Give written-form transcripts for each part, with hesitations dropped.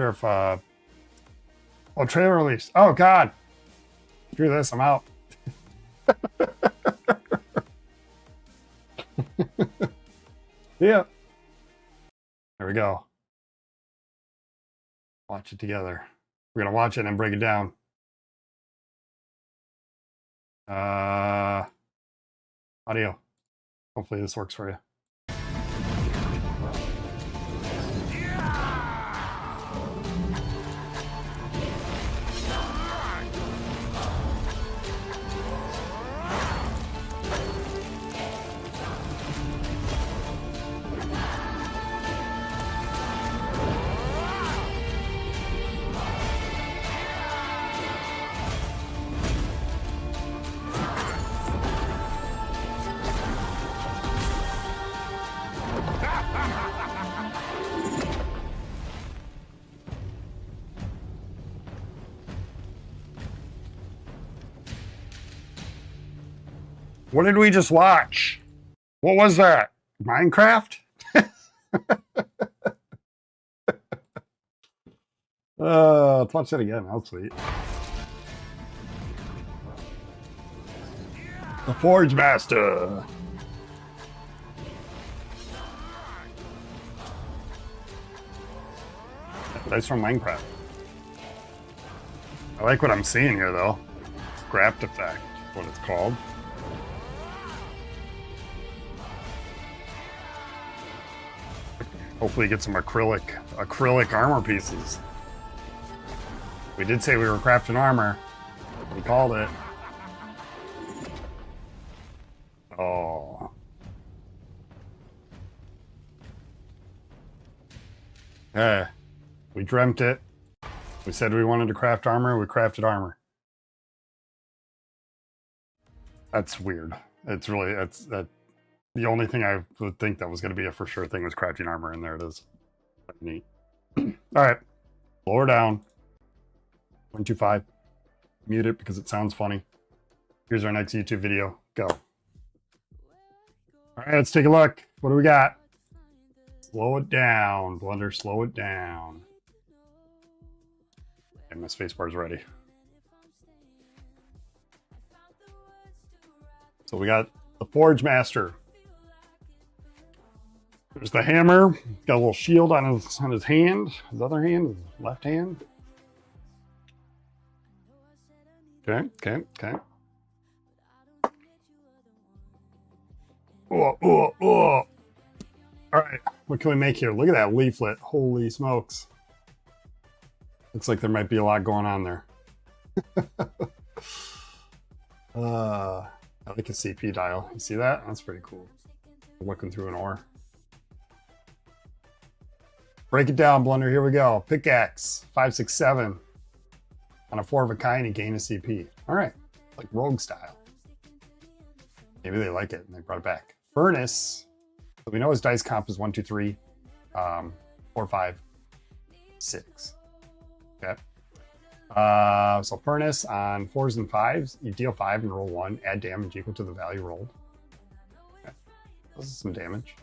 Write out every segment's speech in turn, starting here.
wonder if oh, trailer release. Oh god. Screw this, I'm out. Yeah. There we go. Watch it together. We're gonna watch it and break it down. Audio. Hopefully this works for you. What did we just watch? What was that? Minecraft? Let's watch that again. That's sweet. The Forgemaster. That's from Minecraft. I like what I'm seeing here, though. Scrapped effect, what it's called. Hopefully get some acrylic armor pieces. We did say we were crafting armor. We called it. Oh. Hey, we dreamt it. We said we wanted to craft armor, we crafted armor. That's weird. It's really, that. The only thing I would think that was going to be a for sure thing was crafting armor, and there it is. Neat. All right, lower down. 125. Mute it because it sounds funny. Here's our next YouTube video. Go. All right, let's take a look. What do we got? Slow it down, Blender. Slow it down. And my spacebar's ready. So we got the Forgemaster. There's the hammer. Got a little shield on his hand. His other hand, his left hand. Okay. Oh. All right, what can we make here? Look at that leaflet. Holy smokes. Looks like there might be a lot going on there. I like a CP dial. You see that? That's pretty cool. Looking through an ore. Break it down, Blender. Here we go. Pickaxe, 5, 6, 7. On a 4 of a kind, you gain a CP. All right, like rogue style. Maybe they like it and they brought it back. Furnace. So we know his dice comp is 1, 2, 3, 4, 5, 6. Okay. So furnace on 4s and 5s, you deal 5 and roll 1. Add damage equal to the value rolled. Okay. This is some damage.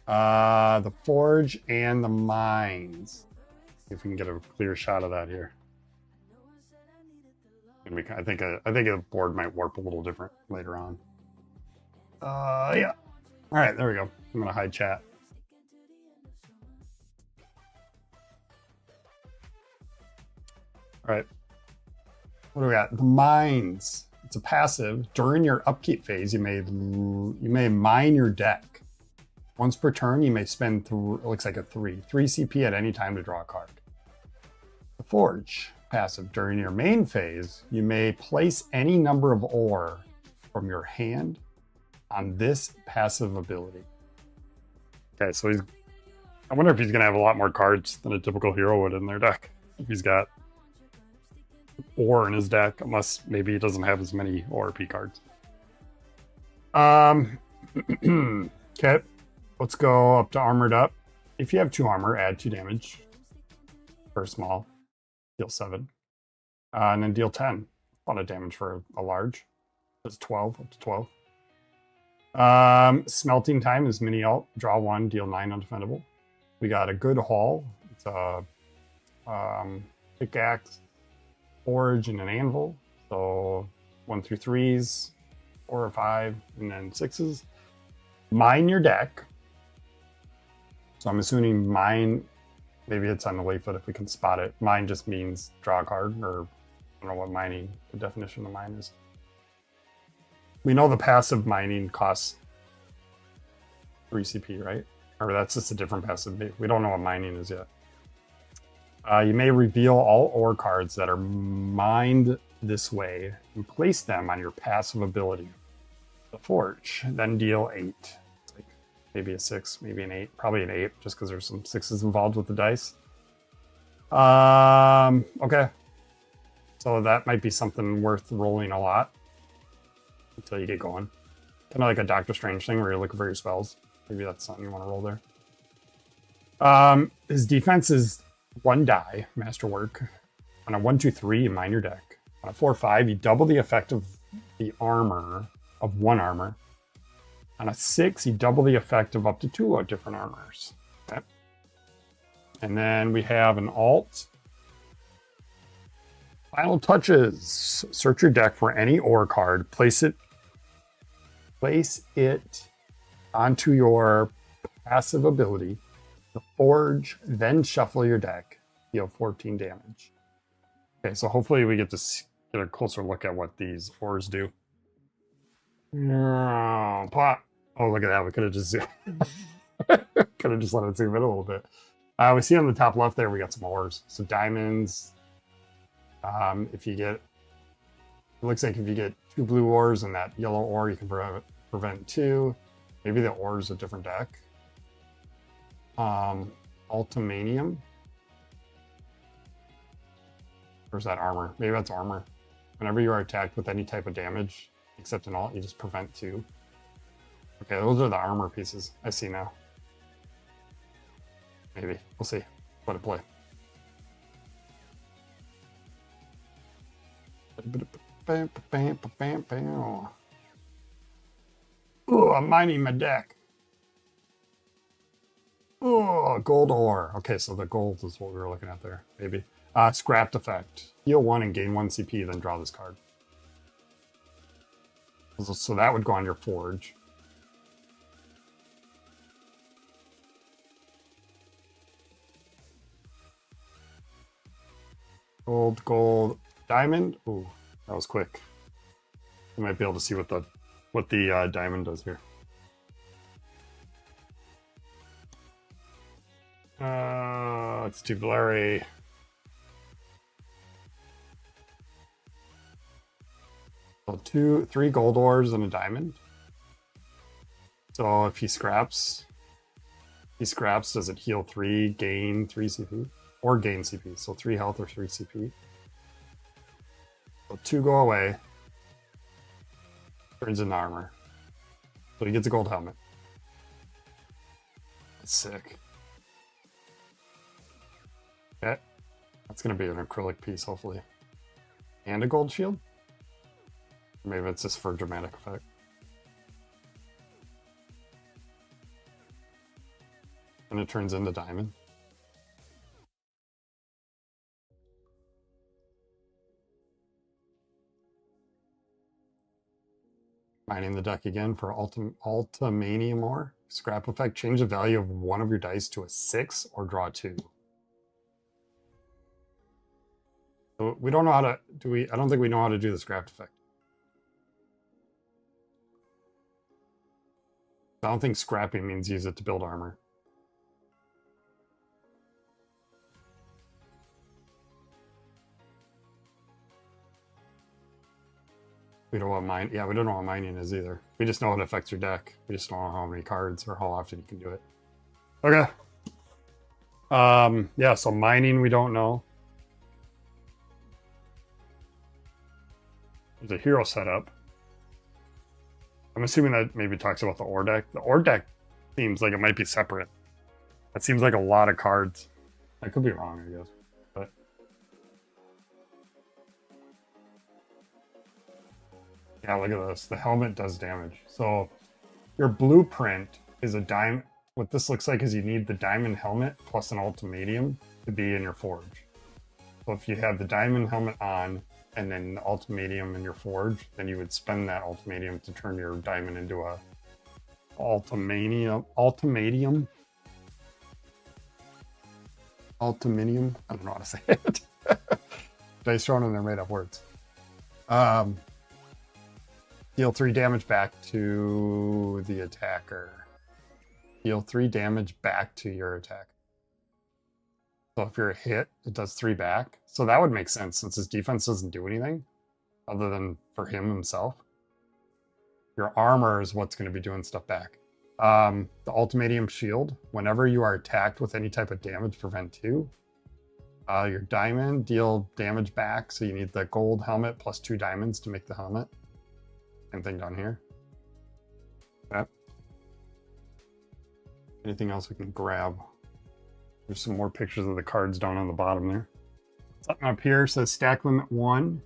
The forge and the mines. See if we can get a clear shot of that here. And I think the board might warp a little different later on. Yeah. All right, there we go. I'm gonna hide chat. All right. What do we got? The mines. It's a passive. During your upkeep phase, you may mine your deck. Once per turn, you may spend, it looks like a 3 CP at any time to draw a card. The Forge, passive. During your main phase, you may place any number of ore from your hand on this passive ability. Okay, so I wonder if he's going to have a lot more cards than a typical hero would in their deck. If he's got ore in his deck, unless maybe he doesn't have as many ORP cards. Okay. Let's go up to armored up. If you have 2 armor, add 2 damage for a small. Deal 7. And then deal 10. A lot of damage for a large. That's 12, up to 12. Smelting time is mini alt. Draw 1, deal 9 undefendable. We got a good haul. It's a pickaxe, forge, and an anvil. So 1 through 3s, 4 or 5, and then 6s. Mine your deck. So I'm assuming mine, maybe it's on the Layfoot if we can spot it. Mine just means draw a card, or I don't know what mining, the definition of mine is. We know the passive mining costs 3 CP, right? Or that's just a different passive. We don't know what mining is yet. You may reveal all ore cards that are mined this way and place them on your passive ability. The Forge, then deal 8. It's like maybe a 6, maybe an 8, probably an 8, just because there's some 6s involved with the dice. Okay. So that might be something worth rolling a lot until you get going. Kind of like a Doctor Strange thing where you're looking for your spells. Maybe that's something you want to roll there. His defense is 1 die, masterwork. On a 1, 2, 3, you mine your deck. On a 4, 5, you double the effect of the armor of 1 armor. On a 6, you double the effect of up to 2 different armors. Okay. And then we have an alt. Final touches. Search your deck for any ore card. Place it onto your passive ability, the Forge, then shuffle your deck. Deal 14 damage. Okay, so hopefully we get to get a closer look at what these ores do. Plot. Oh, look at that. We could have just let it zoom in a little bit. We see on the top left there we got some ores. So diamonds. If you get, it looks like if you get 2 blue ores and that yellow ore, you can prevent 2. Maybe the ore is a different deck. Ultimanium. Where's that armor? Maybe that's armor. Whenever you are attacked with any type of damage, except an alt, you just prevent 2. Okay, those are the armor pieces. I see now. Maybe. We'll see. Let it play. Oh, I'm mining my deck. Oh, gold ore. Okay, so the gold is what we were looking at there. Maybe. Scrapped effect. Heal 1 and gain 1 CP, then draw this card. So that would go on your Forge. Gold, gold, diamond. Ooh, that was quick. You might be able to see what the diamond does here. It's too blurry. So 3 gold ores and a diamond. So if he scraps, does it heal 3, gain 3 CP? Or gain CP, so 3 health or 3 CP. So 2 go away. Turns into armor. So he gets a gold helmet. That's sick. Okay. That's going to be an acrylic piece, hopefully. And a gold shield? Maybe it's just for dramatic effect. And it turns into diamond. Mining the deck again for Ultimanium ore. Scrap effect. Change the value of 1 of your dice to a 6 or draw 2. So we don't know how to I don't think we know how to do the scrap effect. I don't think scrapping means use it to build armor. We don't know what mining. Yeah, we don't know what mining is either. We just know it affects your deck. We just don't know how many cards or how often you can do it. Okay. Yeah, so mining we don't know. There's a hero setup. I'm assuming that maybe talks about the ore deck. The ore deck seems like it might be separate. That seems like a lot of cards. I could be wrong, I guess. But yeah, look at this. The helmet does damage. So your blueprint is a diamond. what this looks like is you need the diamond helmet plus an ultimatum to be in your forge. So if you have the diamond helmet on and then the ultimatum in your forge, then you would spend that ultimatum to turn your diamond into a ultimatum. I don't know how to say it. Dice thrown and they're made up words. Deal 3 damage back to the attacker. Deal 3 damage back to your attack. So if you're hit, it does 3 back. So that would make sense since his defense doesn't do anything other than for him himself. Your armor is what's going to be doing stuff back. The ultimatum shield, whenever you are attacked with any type of damage, prevent 2. Your diamond, deal damage back. So you need the gold helmet plus 2 diamonds to make the helmet. Same thing down here. Yep. Anything else we can grab? There's some more pictures of the cards down on the bottom there. Something up here says stack limit 1.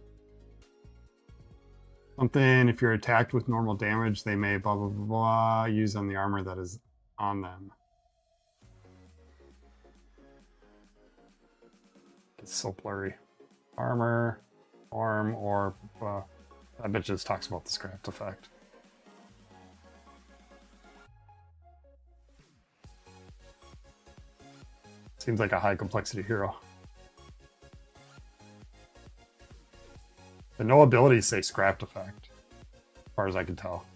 Something, if you're attacked with normal damage, they may blah, blah, blah, blah, use on the armor that is on them. It's so blurry. Armor, arm, or... I bet just talks about the scrapped effect. Seems like a high complexity hero. The no abilities say scrapped effect, as far as I can tell.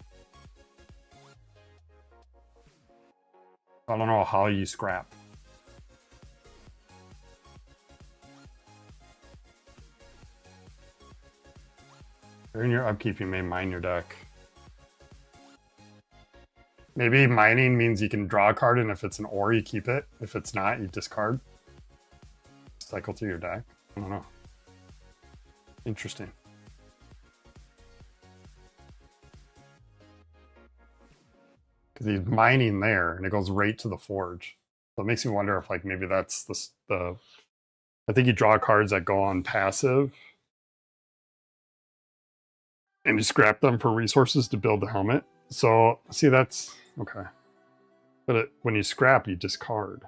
I don't know how you scrap. During your upkeep, you may mine your deck. Maybe mining means you can draw a card, and if it's an ore, you keep it. If it's not, you discard. Cycle through your deck. I don't know. Interesting. Because he's mining there, and it goes right to the forge. So it makes me wonder if, like, maybe that's the... I think you draw cards that go on passive, and you scrap them for resources to build the helmet. So, see, that's... Okay. But when you scrap, you discard.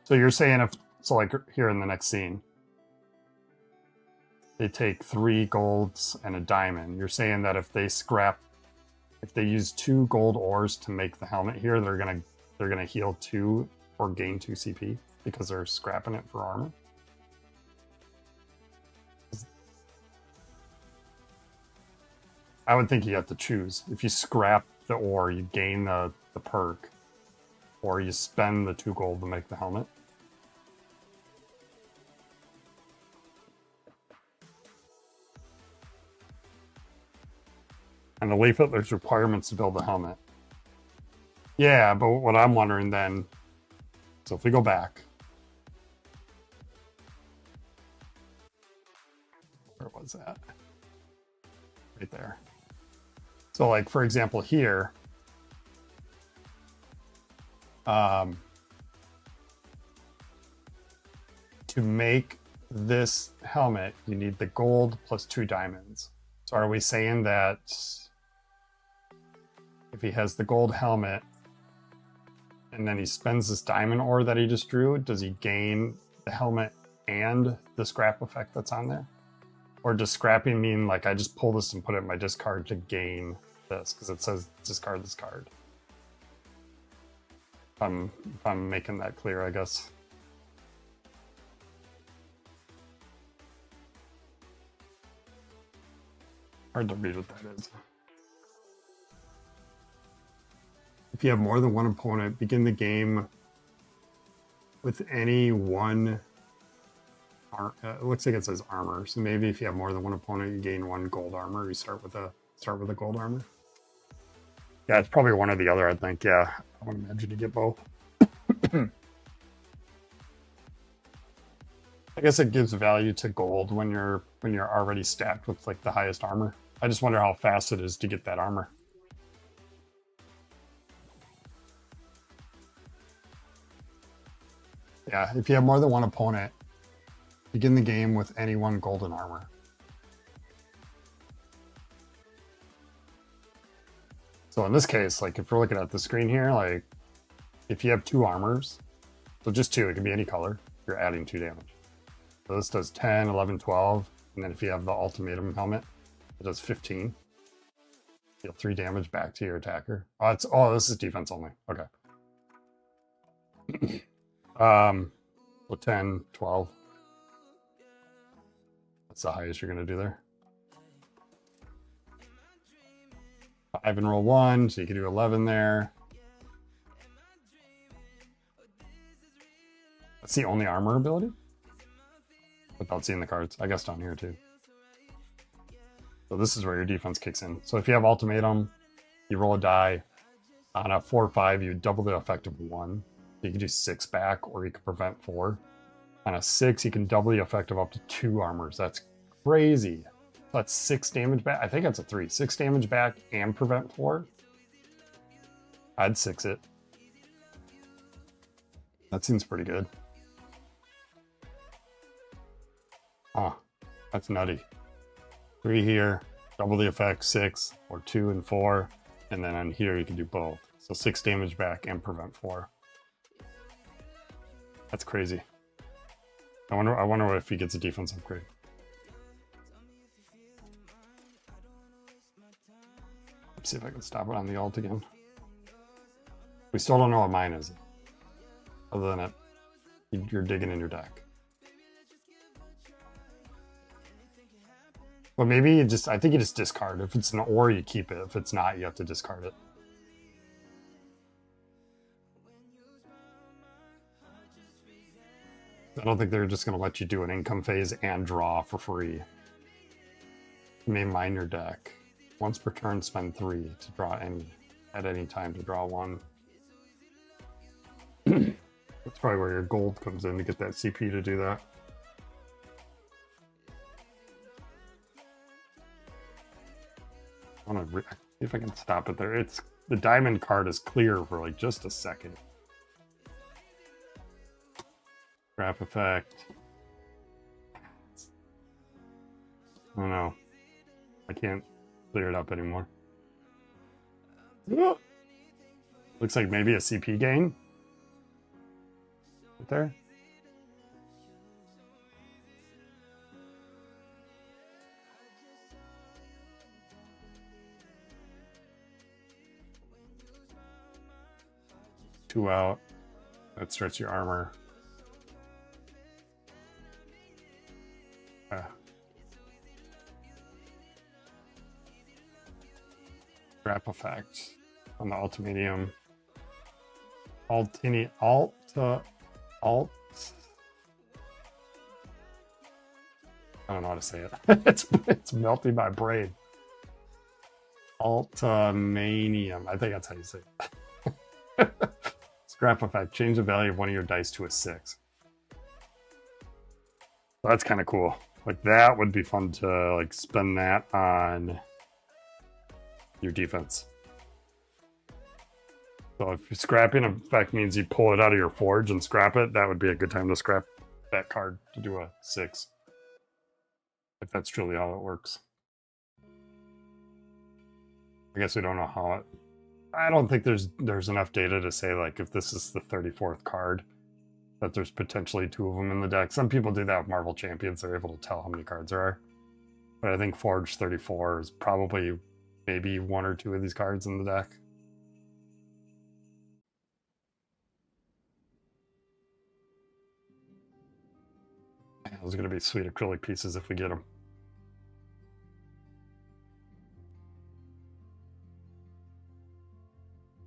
So you're saying if... So, like, here in the next scene, they take 3 golds and a diamond. You're saying that if they scrap... If they use 2 gold ores to make the helmet here, they're gonna heal 2 or gain 2 CP because they're scrapping it for armor? I would think you have to choose. If you scrap the ore, you gain the perk, or you spend the 2 gold to make the helmet. And the leaflet, there's requirements to build the helmet. Yeah, but what I'm wondering then, so if we go back, where was that? Right there. So, like, for example, here, to make this helmet, you need the gold plus 2 diamonds. So are we saying that if he has the gold helmet and then he spends this diamond ore that he just drew, does he gain the helmet and the scrap effect that's on there? Or does scrapping mean, like, I just pull this and put it in my discard to gain this, because it says discard this card? If I'm making that clear, I guess. Hard to read what that is. If you have more than one opponent, begin the game with any one... it looks like it says armor, so maybe if you have more than one opponent, you gain 1 gold armor. You start with a gold armor. Yeah, it's probably one or the other, I think. Yeah, I would imagine you get both. I guess it gives value to gold when you're already stacked with, like, the highest armor. I just wonder how fast it is to get that armor. Yeah, if you have more than one opponent, begin the game with any 1 golden armor. So in this case, like if we're looking at the screen here, like if you have 2 armors, so just 2, it can be any color, you're adding 2 damage. So this does 10, 11, 12, and then if you have the ultimatum helmet, it does 15. Deal 3 damage back to your attacker. Oh, this is defense only. Okay. So 10, 12. That's the highest you're gonna do there. 5 and roll 1, so you can do 11 there. That's the only armor ability? Without seeing the cards. I guess down here too. So this is where your defense kicks in. So if you have ultimatum, you roll a die. On a 4 or 5, you double the effect of 1. You can do 6 back, or you can prevent 4. On a 6, you can double the effect of up to 2 armors. That's crazy. That's 6 damage back. I think that's a 3. 6 damage back and prevent 4. I'd 6 it. That seems pretty good. Huh. That's nutty. 3 here, double the effect, 6, or 2 and 4. And then on here, you can do both. So 6 damage back and prevent 4. That's crazy. I wonder if he gets a defense upgrade. Let's see if I can stop it on the ult again. We still don't know what mine is. Other than it, you're digging in your deck. But maybe you just, I think you just discard. If it's an ore, you keep it. If it's not, you have to discard it. I don't think they're just going to let you do an income phase and draw for free. You may mine your deck. Once per turn, spend 3 to draw any, at any time to draw 1. That's probably where your gold comes in to get that CP to do that. I want to see if I can stop it there. It's the diamond card is clear for like just a second. Graph effect. I don't know. I can't clear it up anymore. Looks like maybe a CP gain. Right there. Two out. That starts your armor. Trap effect on the ultimatum. Alt. I don't know how to say it. it's melting my brain. Ultimanium. I think that's how you say it. Scrap effect. Change the value of one of your dice to a 6. That's kind of cool. Like that would be fun to like spend that on your defense. So if you're scrapping effect means you pull it out of your forge and scrap it, that would be a good time to scrap that card to do a 6. If that's truly how it works. I guess we don't know how it... I don't think there's enough data to say like if this is the 34th card that there's potentially 2 of them in the deck. Some people do that with Marvel Champions. They're able to tell how many cards there are. But I think Forge 34 is probably maybe 1 or 2 of these cards in the deck. Those are going to be sweet acrylic pieces if we get them.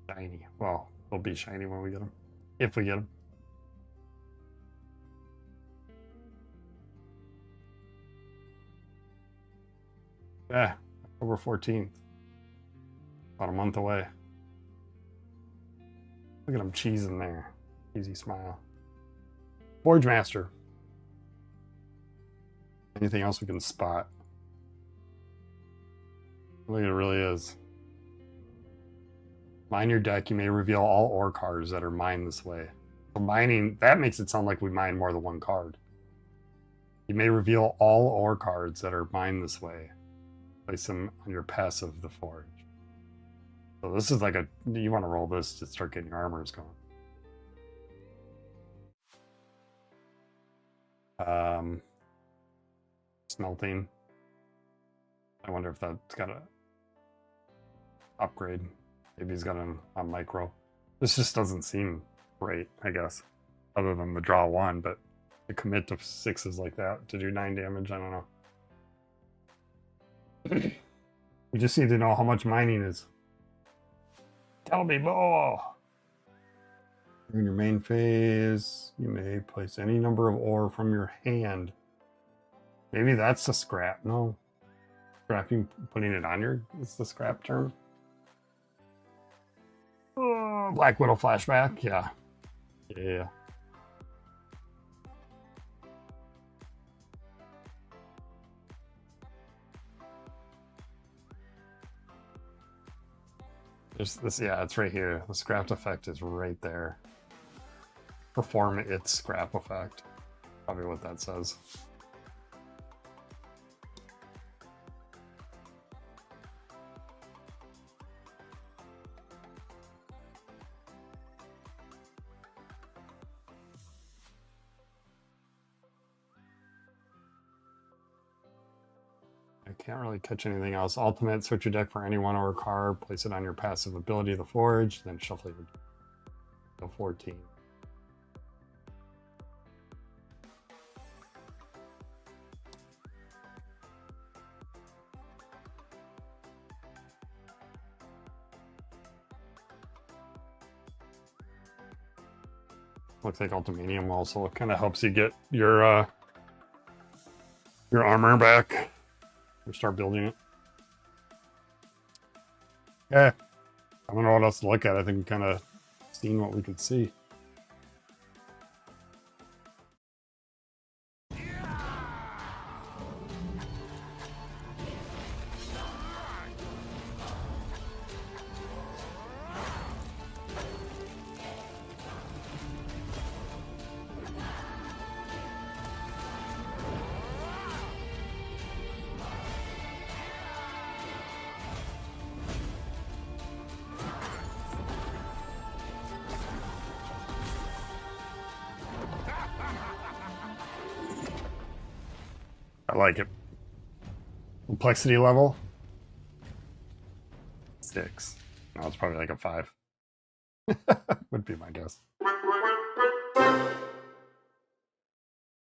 Shiny. Well, they'll be shiny when we get them. If we get them. Yeah, October 14th. About a month away. Look at him cheesing there. Easy smile. Forgemaster. Anything else we can spot? Look, it really is. Mine your deck, you may reveal all ore cards that are mined this way. For mining, that makes it sound like we mine more than 1 card. You may reveal all ore cards that are mined this way. Place them on your passive, the Forge. So this is like you want to roll this to start getting your armors going. Smelting. I wonder if that's got a upgrade. Maybe he's got a micro. This just doesn't seem right, I guess. Other than the draw 1, but to commit to 6s like that to do 9 damage, I don't know. We just need to know how much mining is. Tell me more! In your main phase, you may place any number of ore from your hand. Maybe that's the scrap. No. Scrapping, putting it on your, it's the scrap term. Black Widow flashback, yeah. Yeah. There's this, yeah, it's right here. The scrap effect is right there. Perform its scrap effect. Probably what that says. I can't really catch anything else. Ultimate, search your deck for any one or card, place it on your passive ability of the Forge, then shuffle your deck. 14. Looks like Ultimanium also kind of helps you get your armor back. Or start building it. Yeah. I don't know what else to look at. I think we kind of seen what we could see. I like it. Complexity level? 6. No, it's probably like a 5. Would be my guess.